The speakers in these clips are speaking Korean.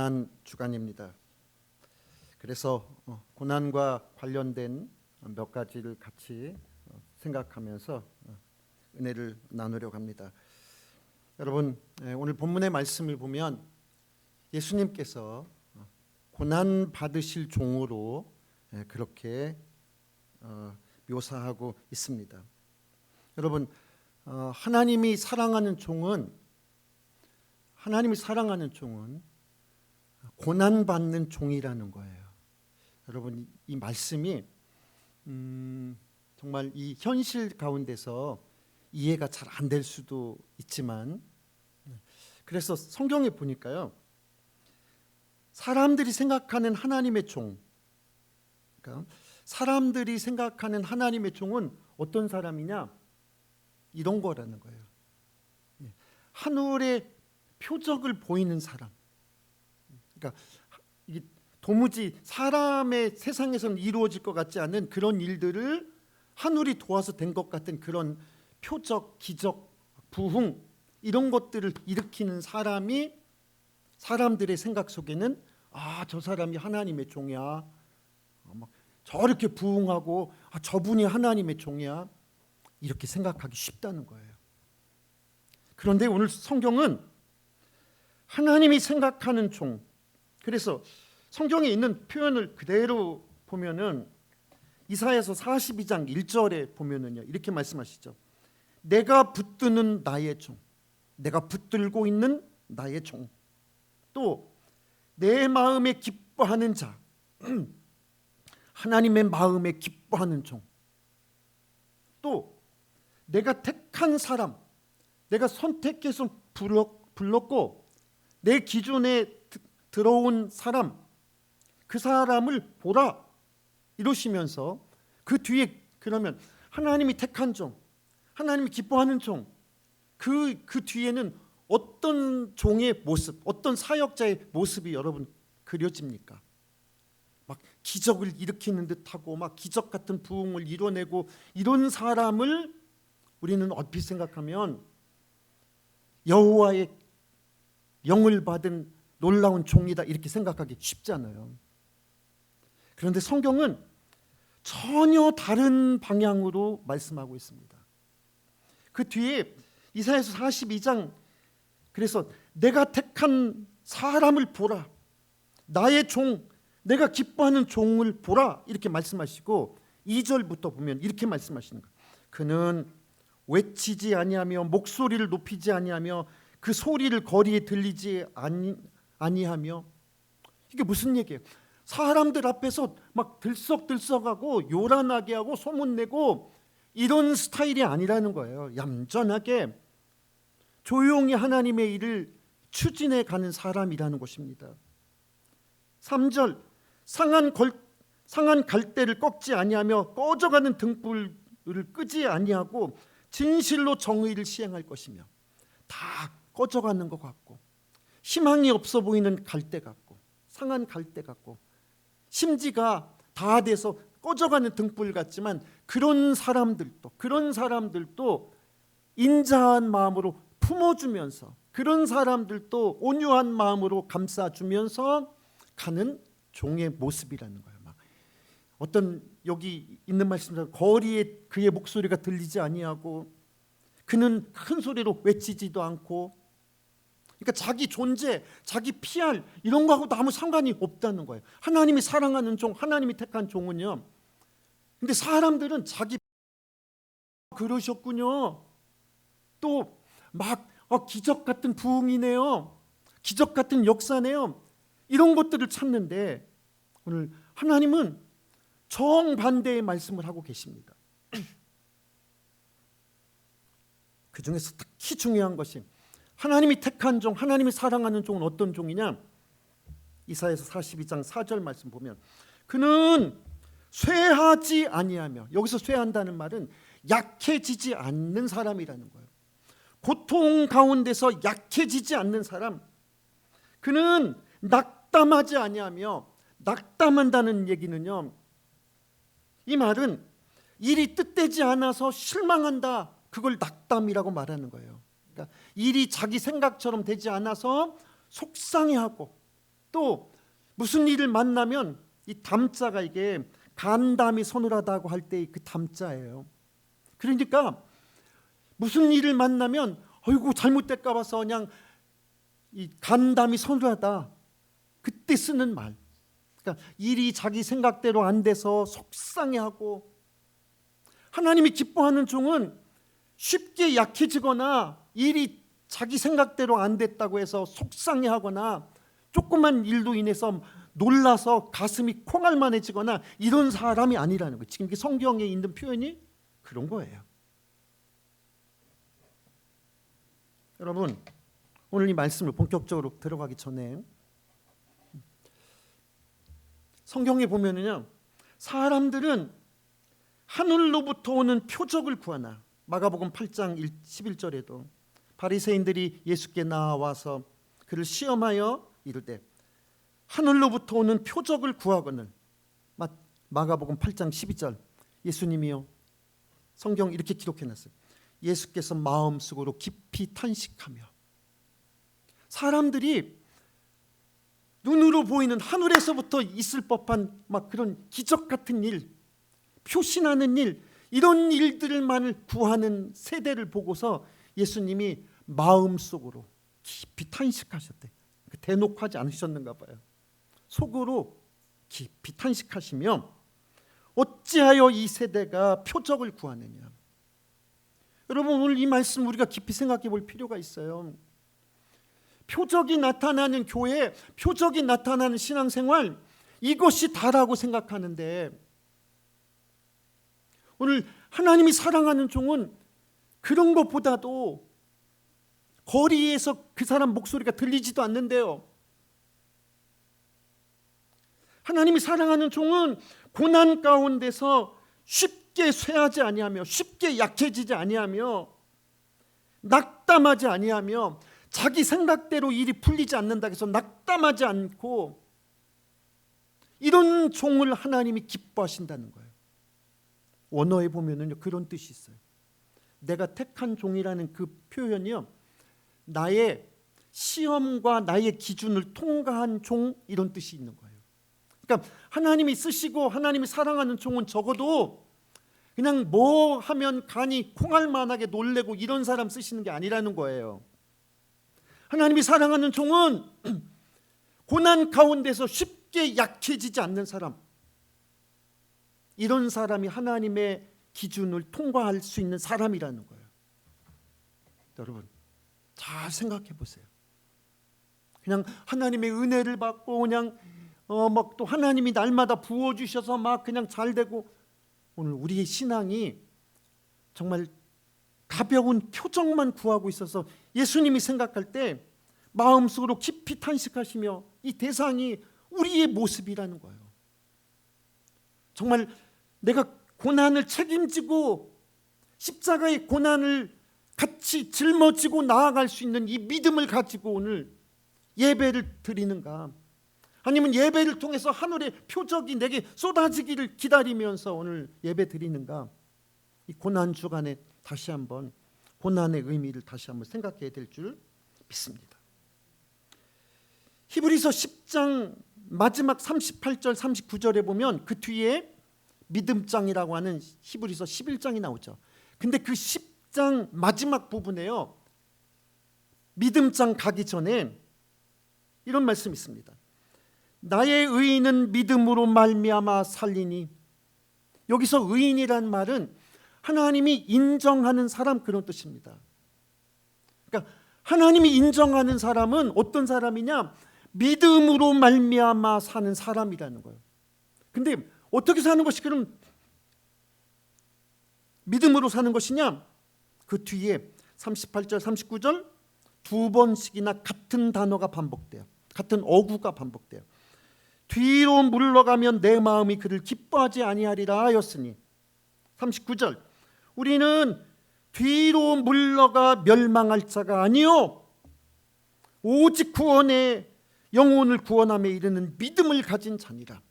고난 주간입니다. 그래서 고난과 관련된 몇 가지를 같이 생각하면서 은혜를 나누려고 합니다. 여러분, 오늘 본문의 말씀을 보면 예수님께서 고난 받으실 종으로 그렇게 묘사하고 있습니다. 여러분, 하나님이 사랑하는 종은 고난받는 종이라는 거예요. 여러분, 이 말씀이 정말 이 현실 가운데서 이해가 잘 안 될 수도 있지만, 그래서 성경에 보니까요, 사람들이 생각하는 하나님의 종, 그러니까 사람들이 생각하는 하나님의 종은 어떤 사람이냐? 이런 거라는 거예요. 하늘의 표적을 보이는 사람. 그러니까 이게 도무지 사람의 세상에서는 이루어질 것 같지 않은 그런 일들을 하늘이 도와서 된 것 같은 그런 표적, 기적, 부흥 이런 것들을 일으키는 사람이 사람들의 생각 속에는 저 사람이 하나님의 종이야. 저렇게 부흥하고 저분이 하나님의 종이야. 이렇게 생각하기 쉽다는 거예요. 그런데 오늘 성경은 하나님이 생각하는 종, 그래서 성경에 있는 표현을 그대로 보면은 이사야서 42장 1절에 보면은요, 이렇게 말씀하시죠. 내가 붙드는 나의 종, 내가 붙들고 있는 나의 종, 또 내 마음에 기뻐하는 자, 하나님의 마음에 기뻐하는 종, 또 내가 택한 사람, 내가 선택해서 불렀고 내 기준에 들어온 사람, 그 사람을 보라 이러시면서 그 뒤에 그러면 하나님이 택한 종, 하나님이 기뻐하는 종, 그 뒤에는 어떤 종의 모습, 어떤 사역자의 모습이 여러분 그려집니까? 막 기적을 일으키는 듯하고 막 기적 같은 부흥을 이뤄내고 이런 사람을 우리는 얼핏 생각하면 여호와의 영을 받은 놀라운 종이다 이렇게 생각하기 쉽잖아요. 그런데 성경은 전혀 다른 방향으로 말씀하고 있습니다. 그 뒤에 이사야서 42장, 그래서 내가 택한 사람을 보라, 나의 종, 내가 기뻐하는 종을 보라 이렇게 말씀하시고 2절부터 보면 이렇게 말씀하시는 거예요. 그는 외치지 아니하며 목소리를 높이지 아니하며 그 소리를 거리에 들리지 아니하며. 이게 무슨 얘기예요? 사람들 앞에서 막 들썩들썩하고 요란하게 하고 소문내고 이런 스타일이 아니라는 거예요. 얌전하게 조용히 하나님의 일을 추진해 가는 사람이라는 것입니다. 3절, 상한 갈대를 꺾지 아니하며 꺼져가는 등불을 끄지 아니하고 진실로 정의를 시행할 것이며. 다 꺼져가는 것 같고 희망이 없어 보이는 갈대 같고 상한 갈대 같고 심지가 다 돼서 꺼져가는 등불 같지만 그런 사람들도 인자한 마음으로 품어주면서, 그런 사람들도 온유한 마음으로 감싸주면서 가는 종의 모습이라는 거예요. 막 어떤 여기 있는 말씀처럼 거리에 그의 목소리가 들리지 아니하고 그는 큰 소리로 외치지도 않고, 그러니까 자기 존재, 자기 PR 이런 거하고도 아무 상관이 없다는 거예요. 하나님이 사랑하는 종, 하나님이 택한 종은요. 근데 사람들은 자기 그러셨군요. 또 막 기적 같은 부흥이네요. 기적 같은 역사네요. 이런 것들을 찾는데 오늘 하나님은 정반대의 말씀을 하고 계십니다. 그 중에서 특히 중요한 것이 하나님이 택한 종, 하나님이 사랑하는 종은 어떤 종이냐? 이사야서 42장 4절 말씀 보면 그는 쇠하지 아니하며, 여기서 쇠한다는 말은 약해지지 않는 사람이라는 거예요. 고통 가운데서 약해지지 않는 사람, 그는 낙담하지 아니하며, 낙담한다는 얘기는요, 이 말은 일이 뜻되지 않아서 실망한다, 그걸 낙담이라고 말하는 거예요. 그러니까 일이 자기 생각처럼 되지 않아서 속상해하고 또 무슨 일을 만나면 이 담자가 이게 간담이 서늘하다고 할 때 그 담자예요. 그러니까 무슨 일을 만나면 아이고 잘못될까 봐서 그냥 이 간담이 서늘하다 그때 쓰는 말. 그러니까 일이 자기 생각대로 안 돼서 속상해하고, 하나님이 기뻐하는 종은 쉽게 약해지거나 일이 자기 생각대로 안 됐다고 해서 속상해하거나 조그만 일로 인해서 놀라서 가슴이 콩알만해지거나 이런 사람이 아니라는 거예요. 지금 성경에 있는 표현이 그런 거예요. 여러분, 오늘 이 말씀을 본격적으로 들어가기 전에 성경에 보면은요, 사람들은 하늘로부터 오는 표적을 구하나, 마가복음 8장 11절에도 바리새인들이 예수께 나와서 그를 시험하여 이르되 하늘로부터 오는 표적을 구하거늘. 마가복음 8장 12절, 예수님이요, 성경 이렇게 기록해놨어요. 예수께서 마음속으로 깊이 탄식하며, 사람들이 눈으로 보이는 하늘에서부터 있을 법한 막 그런 기적 같은 일, 표신하는 일, 이런 일들만을 구하는 세대를 보고서 예수님이 마음속으로 깊이 탄식하셨대. 대놓고 하지 않으셨는가 봐요. 속으로 깊이 탄식하시며 어찌하여 이 세대가 표적을 구하느냐. 여러분, 오늘 이 말씀 우리가 깊이 생각해 볼 필요가 있어요. 표적이 나타나는 교회, 표적이 나타나는 신앙생활, 이것이 다라고 생각하는데, 오늘 하나님이 사랑하는 종은 그런 것보다도 거리에서 그 사람 목소리가 들리지도 않는데요. 하나님이 사랑하는 종은 고난 가운데서 쉽게 쇠하지 아니하며, 쉽게 약해지지 아니하며, 낙담하지 아니하며, 자기 생각대로 일이 풀리지 않는다 해서 낙담하지 않고, 이런 종을 하나님이 기뻐하신다는 거예요. 원어에 보면은요, 그런 뜻이 있어요. 내가 택한 종이라는 그 표현이요, 나의 시험과 나의 기준을 통과한 종, 이런 뜻이 있는 거예요. 그러니까 하나님이 쓰시고 하나님이 사랑하는 종은 적어도 그냥 뭐 하면 간이 콩알만하게 놀래고 이런 사람 쓰시는 게 아니라는 거예요. 하나님이 사랑하는 종은 고난 가운데서 쉽게 약해지지 않는 사람, 이런 사람이 하나님의 기준을 통과할 수 있는 사람이라는 거예요. 여러분, 잘 생각해 보세요. 그냥 하나님의 은혜를 받고 그냥 막 또 하나님이 날마다 부어주셔서 막 그냥 잘 되고, 오늘 우리의 신앙이 정말 가벼운 표적만 구하고 있어서 예수님이 생각할 때 마음속으로 깊이 탄식하시며, 이 대상이 우리의 모습이라는 거예요. 정말 내가 고난을 책임지고 십자가의 고난을 같이 짊어지고 나아갈 수 있는 이 믿음을 가지고 오늘 예배를 드리는가, 아니면 예배를 통해서 하늘의 표적이 내게 쏟아지기를 기다리면서 오늘 예배 드리는가, 이 고난 주간에 다시 한번 고난의 의미를 다시 한번 생각해야 될 줄 믿습니다. 히브리서 10장 마지막 38절 39절에 보면 그 뒤에 믿음장이라고 하는 히브리서 11장이 나오죠. 근데 그 10장 마지막 부분에요, 믿음장 가기 전에 이런 말씀이 있습니다. 나의 의인은 믿음으로 말미암아 살리니. 여기서 의인이란 말은 하나님이 인정하는 사람, 그런 뜻입니다. 그러니까 하나님이 인정하는 사람은 어떤 사람이냐, 믿음으로 말미암아 사는 사람이라는 거예요. 근데 어떻게 사는 것이 그럼 믿음으로 사는 것이냐? 그 뒤에 38절 39절 두 번씩이나 같은 단어가 반복돼요. 같은 어구가 반복돼요. 뒤로 물러가면 내 마음이 그를 기뻐하지 아니하리라 하였으니. 39절 우리는 뒤로 물러가 멸망할 자가 아니요 오직 구원의 영혼을 구원함에 이르는 믿음을 가진 자니라.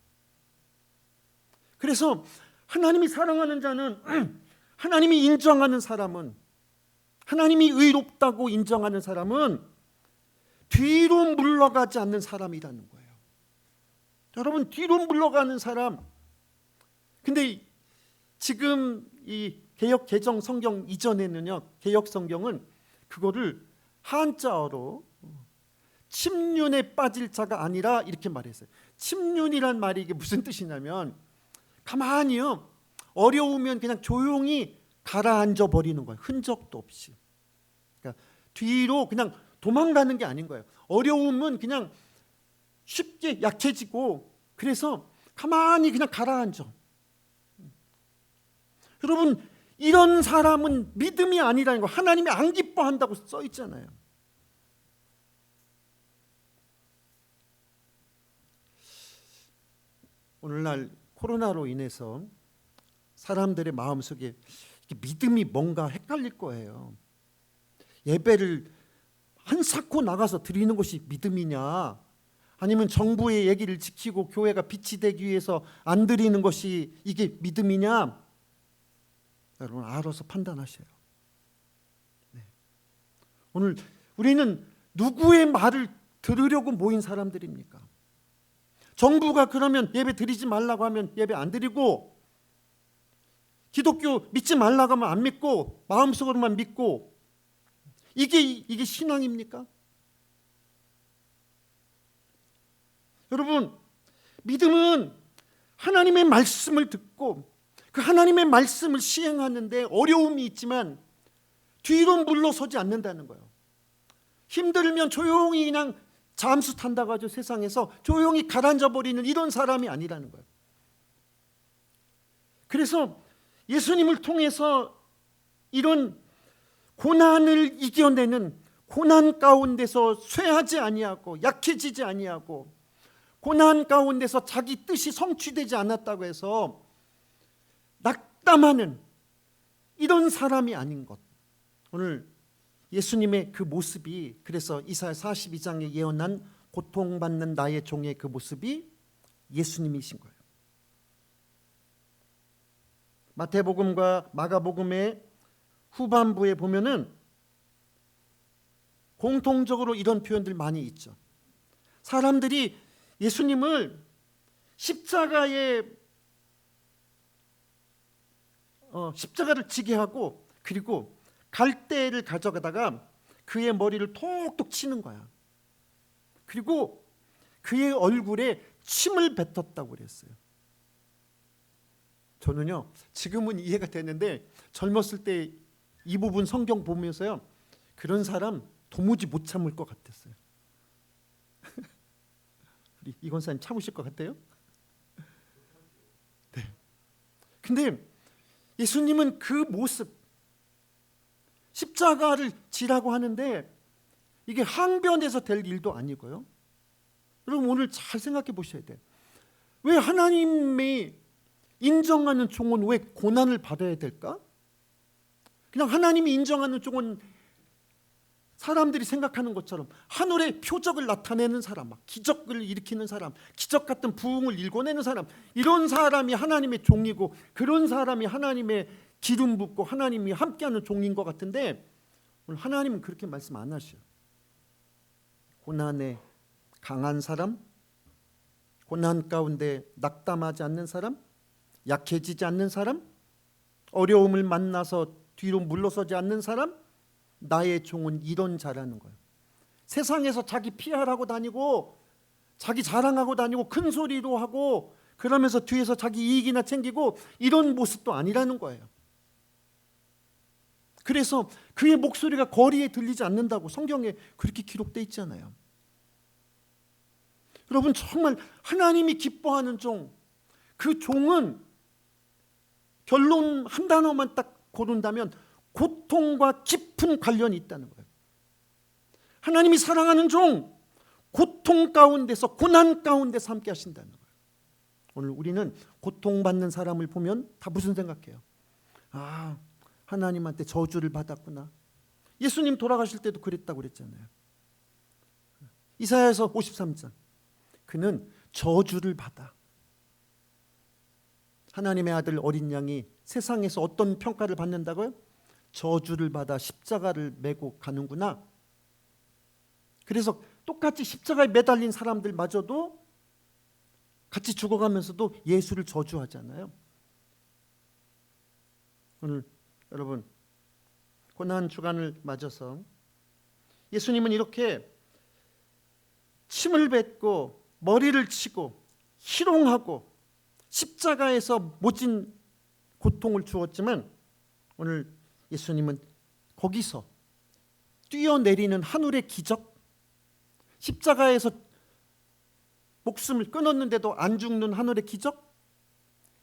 그래서 하나님이 사랑하는 자는, 하나님이 인정하는 사람은, 하나님이 의롭다고 인정하는 사람은 뒤로 물러가지 않는 사람이라는 거예요. 여러분, 뒤로 물러가는 사람. 근데 지금 이 개역 개정 성경 이전에는요, 개역 성경은 그거를 한자어로 침륜에 빠질 자가 아니라 이렇게 말했어요. 침륜이란 말이 이게 무슨 뜻이냐면, 가만히요, 어려우면 그냥 조용히 가라앉아 버리는 거예요. 흔적도 없이. 그러니까 뒤로 그냥 도망가는 게 아닌 거예요. 어려움은 그냥 쉽게 약해지고, 그래서 가만히 그냥 가라앉아. 여러분, 이런 사람은 믿음이 아니라는 거, 하나님이 안 기뻐한다고 써 있잖아요. 오늘날 코로나로 인해서 사람들의 마음속에 믿음이 뭔가 헷갈릴 거예요. 예배를 한사코 나가서 드리는 것이 믿음이냐, 아니면 정부의 얘기를 지키고 교회가 빛이 되기 위해서 안 드리는 것이 이게 믿음이냐, 여러분 알아서 판단하세요. 네. 오늘 우리는 누구의 말을 들으려고 모인 사람들입니까? 정부가 그러면 예배 드리지 말라고 하면 예배 안 드리고, 기독교 믿지 말라고 하면 안 믿고 마음속으로만 믿고, 이게 신앙입니까? 여러분, 믿음은 하나님의 말씀을 듣고 그 하나님의 말씀을 시행하는데 어려움이 있지만 뒤로 물러서지 않는다는 거예요. 힘들면 조용히 그냥 잠수 탄다고 하죠. 세상에서 조용히 가라앉아 버리는 이런 사람이 아니라는 거예요. 그래서 예수님을 통해서 이런 고난을 이겨내는, 고난 가운데서 쇠하지 아니하고 약해지지 아니하고 고난 가운데서 자기 뜻이 성취되지 않았다고 해서 낙담하는 이런 사람이 아닌 것, 오늘 예수님의 그 모습이, 그래서 이사야 42장에 예언한 고통받는 나의 종의 그 모습이 예수님이신 거예요. 마태복음과 마가복음의 후반부에 보면은 공통적으로 이런 표현들 많이 있죠. 사람들이 예수님을 십자가를 지게 하고, 그리고 갈대를 가져가다가 그의 머리를 톡톡 치는 거야. 그리고 그의 얼굴에 침을 뱉었다고 그랬어요. 저는요, 지금은 이해가 되는데 젊었을 때 이 부분 성경 보면서요, 그런 사람 도무지 못 참을 것 같았어요. 우리 이 권사님 참으실 것 같아요? 네. 근데 예수님은 그 모습, 십자가를 지라고 하는데 이게 항변해서 될 일도 아니고요. 여러분, 오늘 잘 생각해 보셔야 돼요. 왜 하나님이 인정하는 종은 왜 고난을 받아야 될까? 그냥 하나님이 인정하는 종은 사람들이 생각하는 것처럼 하늘의 표적을 나타내는 사람, 막 기적을 일으키는 사람, 기적 같은 부흥을 일궈내는 사람, 이런 사람이 하나님의 종이고, 그런 사람이 하나님의 기름 붓고 하나님이 함께하는 종인 것 같은데, 오늘 하나님은 그렇게 말씀 안 하셔요. 고난에 강한 사람, 고난 가운데 낙담하지 않는 사람, 약해지지 않는 사람, 어려움을 만나서 뒤로 물러서지 않는 사람, 나의 종은 이런 자라는 거예요. 세상에서 자기 PR하고 다니고 자기 자랑하고 다니고 큰 소리로 하고 그러면서 뒤에서 자기 이익이나 챙기고 이런 모습도 아니라는 거예요. 그래서 그의 목소리가 거리에 들리지 않는다고 성경에 그렇게 기록되어 있잖아요. 여러분, 정말 하나님이 기뻐하는 종, 그 종은 결론 한 단어만 딱 고른다면 고통과 깊은 관련이 있다는 거예요. 하나님이 사랑하는 종, 고통 가운데서, 고난 가운데서 함께 하신다는 거예요. 오늘 우리는 고통받는 사람을 보면 다 무슨 생각해요? 아, 하나님한테 저주를 받았구나. 예수님 돌아가실 때도 그랬다고 그랬잖아요. 이사야서 53장, 그는 저주를 받아. 하나님의 아들 어린 양이 세상에서 어떤 평가를 받는다고요? 저주를 받아 십자가를 메고 가는구나. 그래서 똑같이 십자가에 매달린 사람들마저도 같이 죽어가면서도 예수를 저주하잖아요. 오늘 여러분 고난 주간을 맞아서 예수님은 이렇게 침을 뱉고 머리를 치고 희롱하고 십자가에서 모진 고통을 주었지만 오늘 예수님은 거기서 뛰어내리는 하늘의 기적, 십자가에서 목숨을 끊었는데도 안 죽는 하늘의 기적,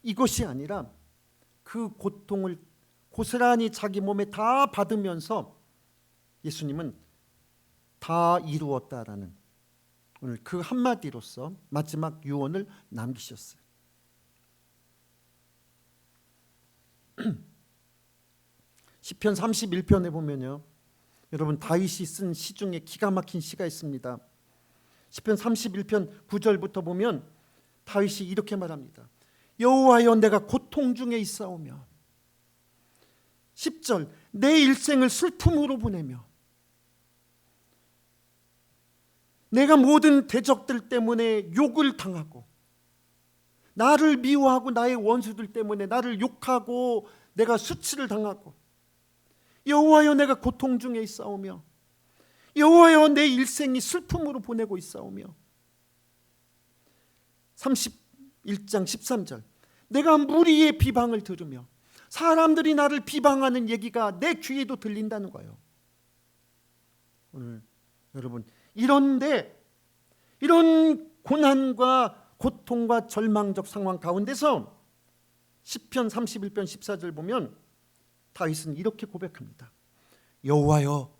이것이 아니라 그 고통을 고스란히 자기 몸에 다 받으면서 예수님은 다 이루었다라는 오늘 그 한마디로서 마지막 유언을 남기셨어요. 시편 31편에 보면요, 여러분 다윗이 쓴 시 중에 기가 막힌 시가 있습니다. 시편 31편 9절부터 보면 다윗이 이렇게 말합니다. 여호와여 내가 고통 중에 있사오며 10절 내 일생을 슬픔으로 보내며 내가 모든 대적들 때문에 욕을 당하고 나를 미워하고 나의 원수들 때문에 나를 욕하고 내가 수치를 당하고 여호와여 내가 고통 중에 있사오며 여호와여 내 일생이 슬픔으로 보내고 있사오며 31장 13절 내가 무리의 비방을 들으며 사람들이 나를 비방하는 얘기가 내 귀에도 들린다는 거예요. 오늘 여러분 이런데 이런 고난과 고통과 절망적 상황 가운데서 시편 31편 14절 보면 다윗은 이렇게 고백합니다. 여호와여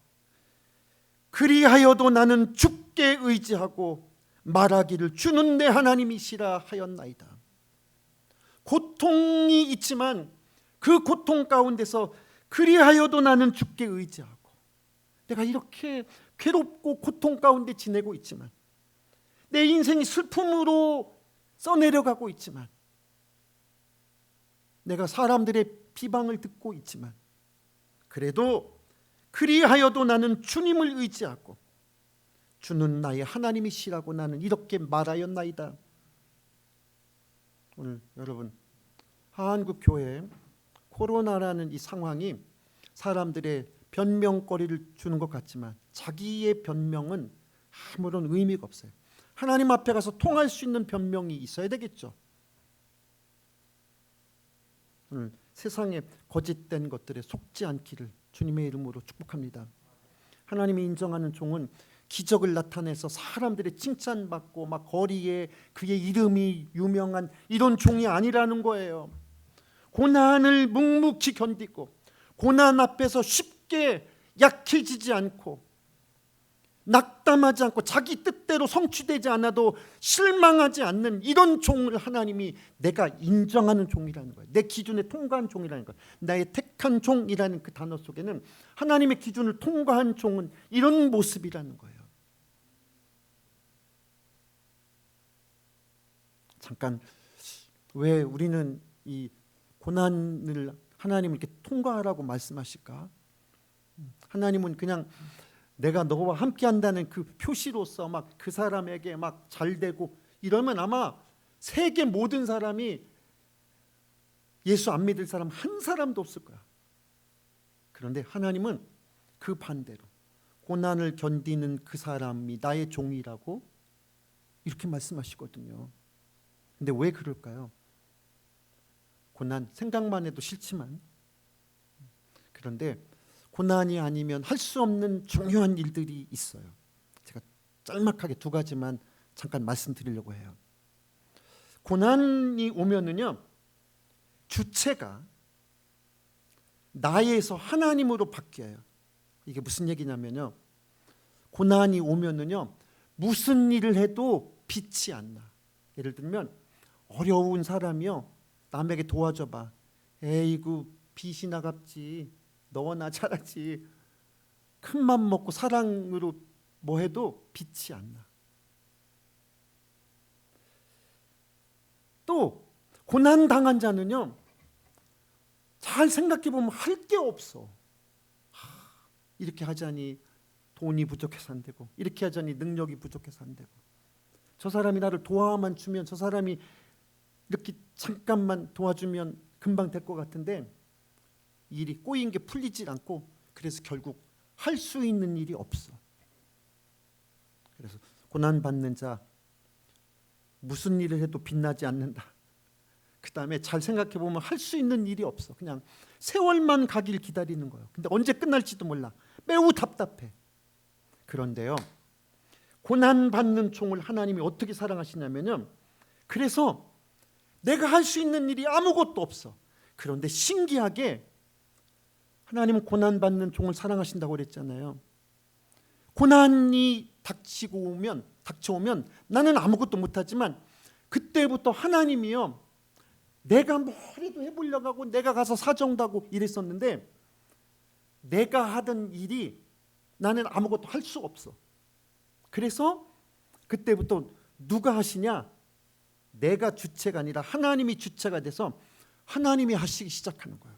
그리하여도 나는 주께 의지하고 말하기를 주는 내 하나님이시라 하였나이다. 고통이 있지만 그 고통 가운데서 그리하여도 나는 주께 의지하고 내가 이렇게 괴롭고 고통 가운데 지내고 있지만 내 인생이 슬픔으로 써내려가고 있지만 내가 사람들의 비방을 듣고 있지만 그래도 그리하여도 나는 주님을 의지하고 주는 나의 하나님이시라고 나는 이렇게 말하였나이다. 오늘 여러분 한국교회 코로나라는 이 상황이 사람들의 변명거리를 주는 것 같지만 자기의 변명은 아무런 의미가 없어요. 하나님 앞에 가서 통할 수 있는 변명이 있어야 되겠죠. 오늘 세상에 거짓된 것들에 속지 않기를 주님의 이름으로 축복합니다. 하나님이 인정하는 종은 기적을 나타내서 사람들의 칭찬받고 막 거리에 그의 이름이 유명한 이런 종이 아니라는 거예요. 고난을 묵묵히 견디고 고난 앞에서 쉽게 약해지지 않고 낙담하지 않고 자기 뜻대로 성취되지 않아도 실망하지 않는 이런 종을 하나님이 내가 인정하는 종이라는 거예요. 내 기준에 통과한 종이라는 거예요. 나의 택한 종이라는 그 단어 속에는 하나님의 기준을 통과한 종은 이런 모습이라는 거예요. 잠깐 왜 우리는 이 고난을 하나님은 이렇게 통과하라고 말씀하실까? 하나님은 그냥 내가 너와 함께 한다는 그 표시로서 막 그 사람에게 막 잘되고 이러면 아마 세계 모든 사람이 예수 안 믿을 사람 한 사람도 없을 거야. 그런데 하나님은 그 반대로 고난을 견디는 그 사람이 나의 종이라고 이렇게 말씀하시거든요. 근데 왜 그럴까요? 고난 생각만 해도 싫지만 그런데 고난이 아니면 할 수 없는 중요한 일들이 있어요. 제가 짤막하게 두 가지만 잠깐 말씀드리려고 해요. 고난이 오면은요 주체가 나에서 하나님으로 바뀌어요. 이게 무슨 얘기냐면요 고난이 오면은요 무슨 일을 해도 빛이 안 나. 예를 들면 어려운 사람이요 남에게 도와줘봐. 에이구 빛이 나갑지. 너와 나 잘하지. 큰맘 먹고 사랑으로 뭐 해도 빛이 안 나. 또 고난 당한 자는요 잘 생각해 보면 할 게 없어. 이렇게 하자니 돈이 부족해서 안 되고 이렇게 하자니 능력이 부족해서 안 되고 저 사람이 나를 도와만 주면, 저 사람이 이렇게 잠깐만 도와주면 금방 될 것 같은데 일이 꼬인 게 풀리질 않고, 그래서 결국 할 수 있는 일이 없어. 그래서 고난받는 자, 무슨 일을 해도 빛나지 않는다. 그 다음에 잘 생각해 보면 할 수 있는 일이 없어. 그냥 세월만 가길 기다리는 거예요. 근데 언제 끝날지도 몰라. 매우 답답해. 그런데요, 고난받는 종을 하나님이 어떻게 사랑하시냐면요, 그래서 내가 할 수 있는 일이 아무것도 없어. 그런데 신기하게 하나님은 고난받는 종을 사랑하신다고 그랬잖아요. 고난이 닥쳐오면 나는 아무것도 못하지만 그때부터 하나님이요, 내가 뭐라도 해보려고 하고 내가 가서 사정도 하고 이랬었는데, 내가 하던 일이 나는 아무것도 할 수 없어. 그래서 그때부터 누가 하시냐? 내가 주체가 아니라 하나님이 주체가 돼서 하나님이 하시기 시작하는 거예요.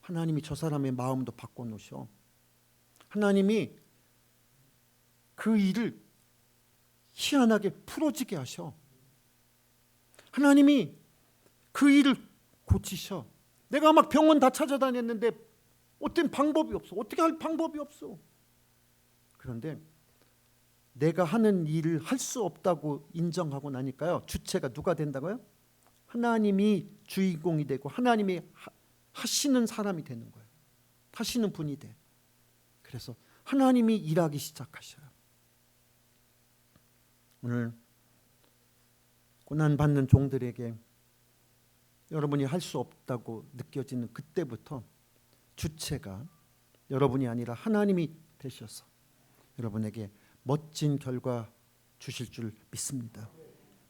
하나님이 저 사람의 마음도 바꿔놓으셔. 하나님이 그 일을 희한하게 풀어지게 하셔. 하나님이 그 일을 고치셔. 내가 막 병원 다 찾아다녔는데 어떤 방법이 없어. 어떻게 할 방법이 없어. 그런데 내가 하는 일을 할 수 없다고 인정하고 나니까요, 주체가 누가 된다고요? 하나님이 주인공이 되고 하나님이 하시는 사람이 되는 거예요. 하시는 분이 돼. 그래서 하나님이 일하기 시작하셔요. 오늘 고난받는 종들에게 여러분이 할 수 없다고 느껴지는 그때부터 주체가 여러분이 아니라 하나님이 되셔서 여러분에게 멋진 결과 주실 줄 믿습니다.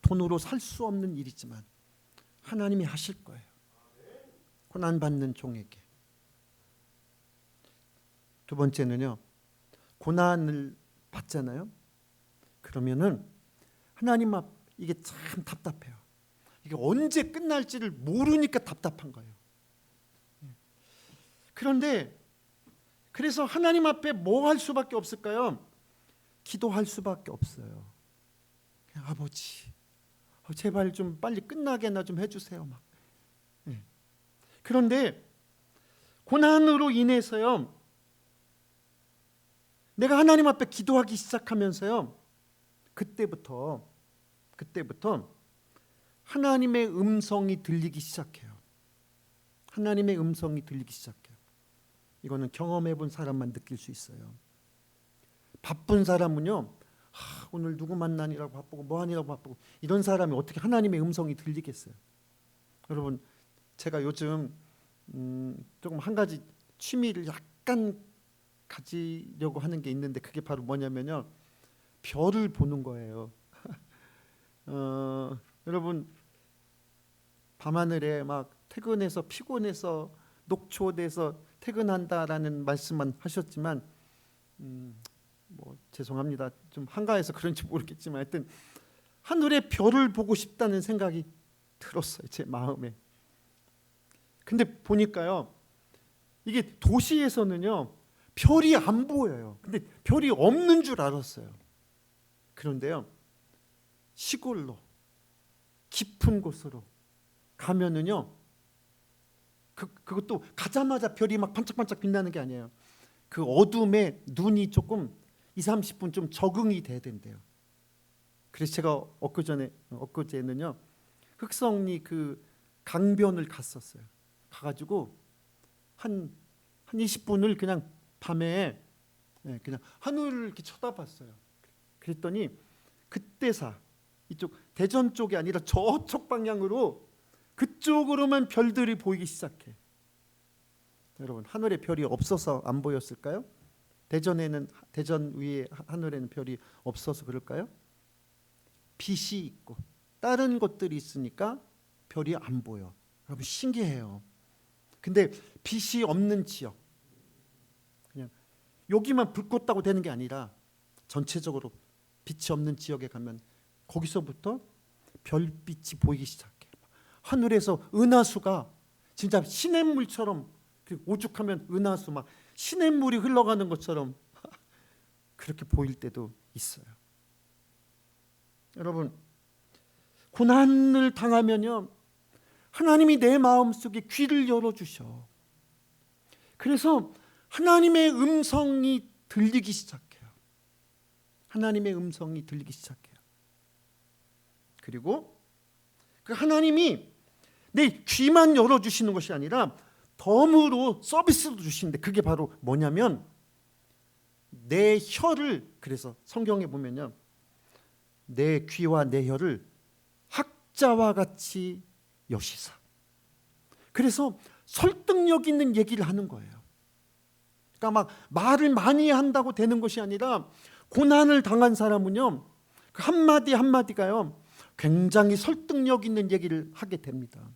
돈으로 살 수 없는 일이지만 하나님이 하실 거예요. 고난받는 종에게. 두 번째는요, 고난을 받잖아요. 그러면은 하나님 앞, 이게 참 답답해요. 이게 언제 끝날지를 모르니까 답답한 거예요. 그런데 그래서 하나님 앞에 뭐 할 수밖에 없을까요? 기도할 수밖에 없어요. 그냥 아버지, 제발 좀 빨리 끝나게나 좀 해주세요. 막. 그런데 고난으로 인해서요, 내가 하나님 앞에 기도하기 시작하면서요, 그때부터 하나님의 음성이 들리기 시작해요. 하나님의 음성이 들리기 시작해요. 이거는 경험해 본 사람만 느낄 수 있어요. 바쁜 사람은요, 오늘 누구 만나니라고 바쁘고 뭐 하니라고 바쁘고, 이런 사람이 어떻게 하나님의 음성이 들리겠어요? 여러분, 제가 요즘 조금 한 가지 취미를 약간 가지려고 하는 게 있는데, 그게 바로 뭐냐면요, 별을 보는 거예요. 여러분, 밤하늘에 막 퇴근해서 피곤해서 녹초돼서 퇴근한다라는 말씀만 하셨지만, 뭐 죄송합니다. 좀 한가해서 그런지 모르겠지만 하여튼 하늘의 별을 보고 싶다는 생각이 들었어요, 제 마음에. 근데 보니까요, 이게 도시에서는요, 별이 안 보여요. 근데 별이 없는 줄 알았어요. 그런데요, 시골로 깊은 곳으로 가면은요, 그것도 가자마자 별이 막 반짝반짝 빛나는 게 아니에요. 그 어둠에 눈이 조금 20-30분 좀 적응이 돼야 된대요. 그래서 제가 엊그제는요, 흑성리 그 강변을 갔었어요. 가가지고 한 20분을 그냥 밤에 그냥 하늘을 이렇게 쳐다봤어요. 그랬더니 그때사 이쪽 대전 쪽이 아니라 저쪽 방향으로, 그쪽으로만 별들이 보이기 시작해. 여러분, 하늘에 별이 없어서 안 보였을까요? 대전 위에 하늘에는 별이 없어서 그럴까요? 빛이 있고 다른 것들이 있으니까 별이 안 보여. 여러분, 신기해요. 근데 빛이 없는 지역, 그냥 여기만 불 껐다고 되는 게 아니라 전체적으로 빛이 없는 지역에 가면 거기서부터 별빛이 보이기 시작해. 하늘에서 은하수가 진짜 시냇물처럼, 오죽하면 은하수 막 시냇물이 흘러가는 것처럼 그렇게 보일 때도 있어요. 여러분, 고난을 당하면요, 하나님이 내 마음속에 귀를 열어주셔. 그래서 하나님의 음성이 들리기 시작해요. 하나님의 음성이 들리기 시작해요. 그리고 그 하나님이 내 귀만 열어주시는 것이 아니라 덤으로 서비스도 주시는데, 그게 바로 뭐냐면 내 혀를, 그래서 성경에 보면요, 내 귀와 내 혀를 학자와 같이 여시사. 그래서 설득력 있는 얘기를 하는 거예요. 그러니까 막 말을 많이 한다고 되는 것이 아니라, 고난을 당한 사람은요, 그 한마디 한마디가요 굉장히 설득력 있는 얘기를 하게 됩니다.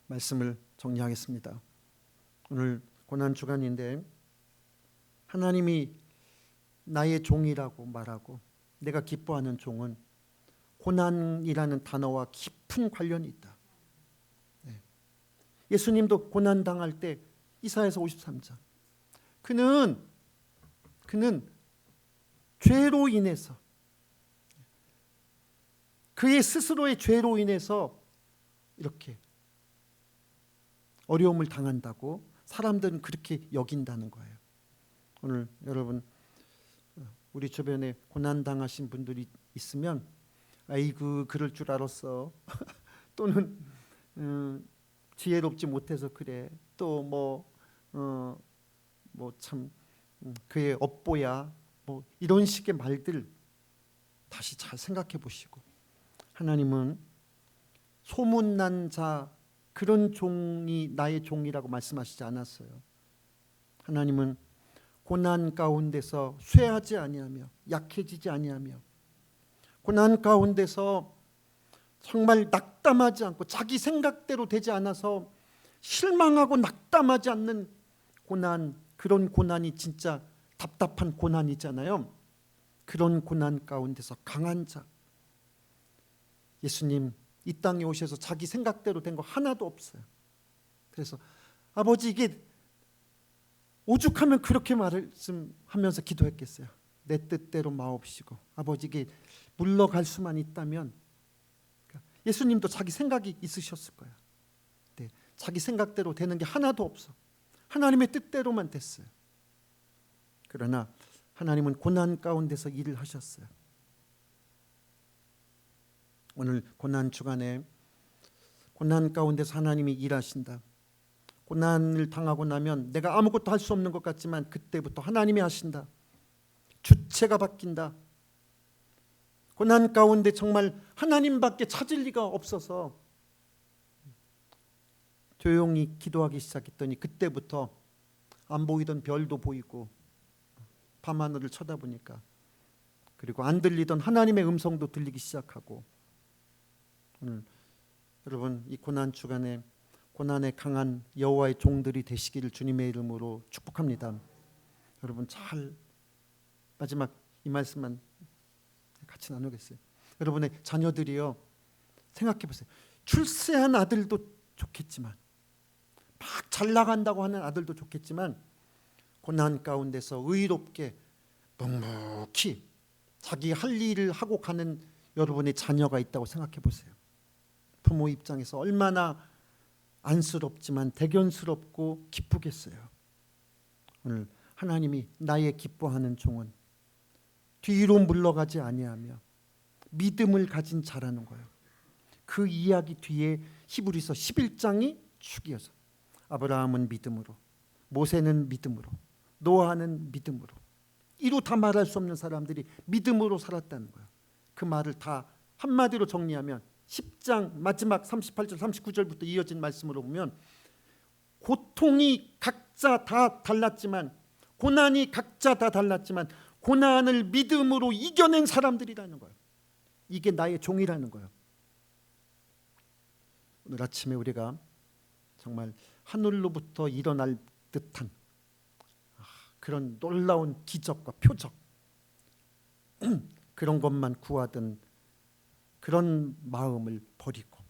말씀을 정리하겠습니다. 오늘 고난 주간인데, 하나님이 나의 종이라고 말하고 내가 기뻐하는 종은 고난이라는 단어와 깊은 관련이 있다. 예수님도 고난 당할 때 이사야서 53장, 그는 죄로 인해서, 그의 스스로의 죄로 인해서 이렇게 어려움을 당한다고 사람들은 그렇게 여긴다는 거예요. 오늘 여러분, 우리 주변에 고난 당하신 분들이 있으면, 아이고 그럴 줄 알았어 또는 지혜롭지 못해서 그래, 또 뭐 참 그의 업보야, 뭐 이런 식의 말들 다시 잘 생각해 보시고, 하나님은 소문난 자, 그런 종이 나의 종이라고 말씀하시지 않았어요. 하나님은 고난 가운데서 쇠하지 아니하며 약해지지 아니하며, 고난 가운데서 정말 낙담하지 않고 자기 생각대로 되지 않아서 실망하고 낙담하지 않는 고난, 그런 고난이 진짜 답답한 고난이잖아요. 그런 고난 가운데서 강한 자, 예수님 이 땅에 오셔서 자기 생각대로 된 거 하나도 없어요. 그래서 아버지, 이게 오죽하면 그렇게 말씀하면서 기도했겠어요. 내 뜻대로 마옵시고, 아버지 이게 물러갈 수만 있다면. 예수님도 자기 생각이 있으셨을 거예요. 네, 자기 생각대로 되는 게 하나도 없어. 하나님의 뜻대로만 됐어요. 그러나 하나님은 고난 가운데서 일을 하셨어요. 오늘 고난 주간에 고난 가운데서 하나님이 일하신다. 고난을 당하고 나면 내가 아무것도 할 수 없는 것 같지만, 그때부터 하나님이 하신다. 주체가 바뀐다. 고난 가운데 정말 하나님밖에 찾을 리가 없어서 조용히 기도하기 시작했더니, 그때부터 안 보이던 별도 보이고 밤하늘을 쳐다보니까, 그리고 안 들리던 하나님의 음성도 들리기 시작하고, 여러분 이 고난 주간에 고난에 강한 여호와의 종들이 되시기를 주님의 이름으로 축복합니다. 여러분 잘, 마지막 이 말씀만 같이 나누겠어요. 여러분의 자녀들이요, 생각해 보세요. 출세한 아들도 좋겠지만, 막 잘 나간다고 하는 아들도 좋겠지만, 고난 가운데서 의롭게 묵묵히 자기 할 일을 하고 가는 여러분의 자녀가 있다고 생각해 보세요. 부모 입장에서 얼마나 안쓰럽지만 대견스럽고 기쁘겠어요. 오늘 하나님이 나의 기뻐하는 종은 뒤로 물러가지 아니하며 믿음을 가진 자라는 거예요. 그 이야기 뒤에 히브리서 11장이 축이어서, 아브라함은 믿음으로, 모세는 믿음으로, 노아는 믿음으로, 이루 다 말할 수 없는 사람들이 믿음으로 살았다는 거예요. 그 말을 다 한마디로 정리하면 10장 마지막 38절 39절부터 이어진 말씀으로 보면, 고통이 각자 다 달랐지만, 고난이 각자 다 달랐지만 고난을 믿음으로 이겨낸 사람들이라는 거예요. 이게 나의 종이라는 거예요. 오늘 아침에 우리가 정말 하늘로부터 일어날 듯한 그런 놀라운 기적과 표적, 그런 것만 구하던 그런 마음을 버리고,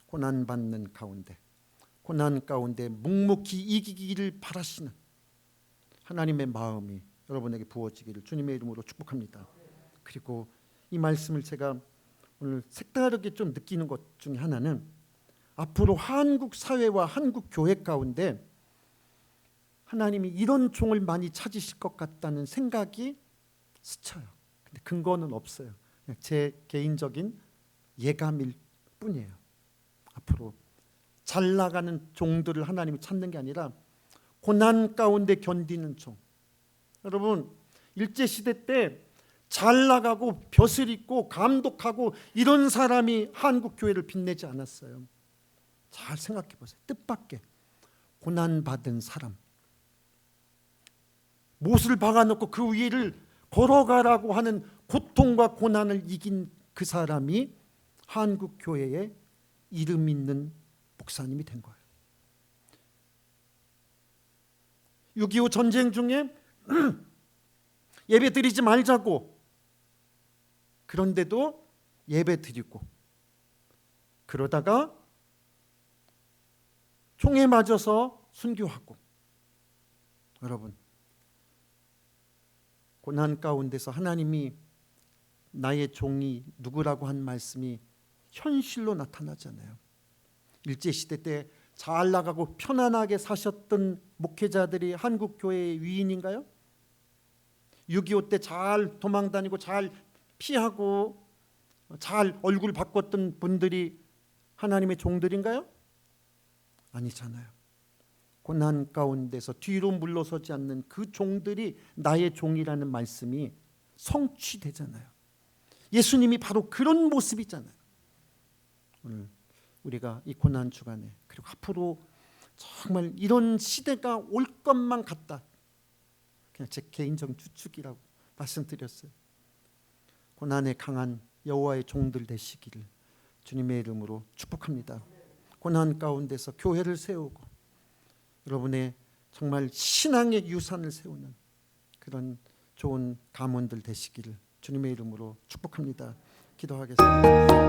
고난받는 가운데, 고난 가운데 묵묵히 이기기를 바라시는 하나님의 마음이 여러분에게 부어지기를 주님의 이름으로 축복합니다. 그리고 이 말씀을 제가 오늘 색다르게 좀 느끼는 것 중에 하나는 앞으로 한국 사회와 한국 교회 가운데 하나님이 이런 종을 많이 찾으실 것 같다는 생각이 스쳐요. 근데 근거는 없어요. 그냥 제 개인적인 예감일 뿐이에요. 앞으로 잘 나가는 종들을 하나님이 찾는 게 아니라 고난 가운데 견디는 종. 여러분, 일제시대 때 잘 나가고 벼슬 있고 감독하고 이런 사람이 한국 교회를 빛내지 않았어요. 잘 생각해 보세요. 뜻밖의 고난받은 사람, 못을 박아놓고 그 위를 걸어가라고 하는 고통과 고난을 이긴 그 사람이 한국 교회에 이름 있는 목사님이 된 거예요. 6.25 전쟁 중에 예배 드리지 말자고, 그런데도 예배 드리고, 그러다가 총에 맞아서 순교하고. 여러분, 고난 가운데서 하나님이 나의 종이 누구라고 한 말씀이 현실로 나타나잖아요. 일제시대 때 잘 나가고 편안하게 사셨던 목회자들이 한국 교회의 위인인가요? 6.25 때 잘 도망다니고 잘 피하고 잘 얼굴 바꿨던 분들이 하나님의 종들인가요? 아니잖아요. 고난 가운데서 뒤로 물러서지 않는 그 종들이 나의 종이라는 말씀이 성취되잖아요. 예수님이 바로 그런 모습이잖아요. 오늘 우리가 이 고난 주간에, 그리고 앞으로 정말 이런 시대가 올 것만 같다. 그냥 제 개인적 추측이라고 말씀드렸어요. 고난에 강한 여호와의 종들 되시기를 주님의 이름으로 축복합니다. 고난 가운데서 교회를 세우고 여러분의 정말 신앙의 유산을 세우는 그런 좋은 가문들 되시기를 주님의 이름으로 축복합니다. 기도하겠습니다.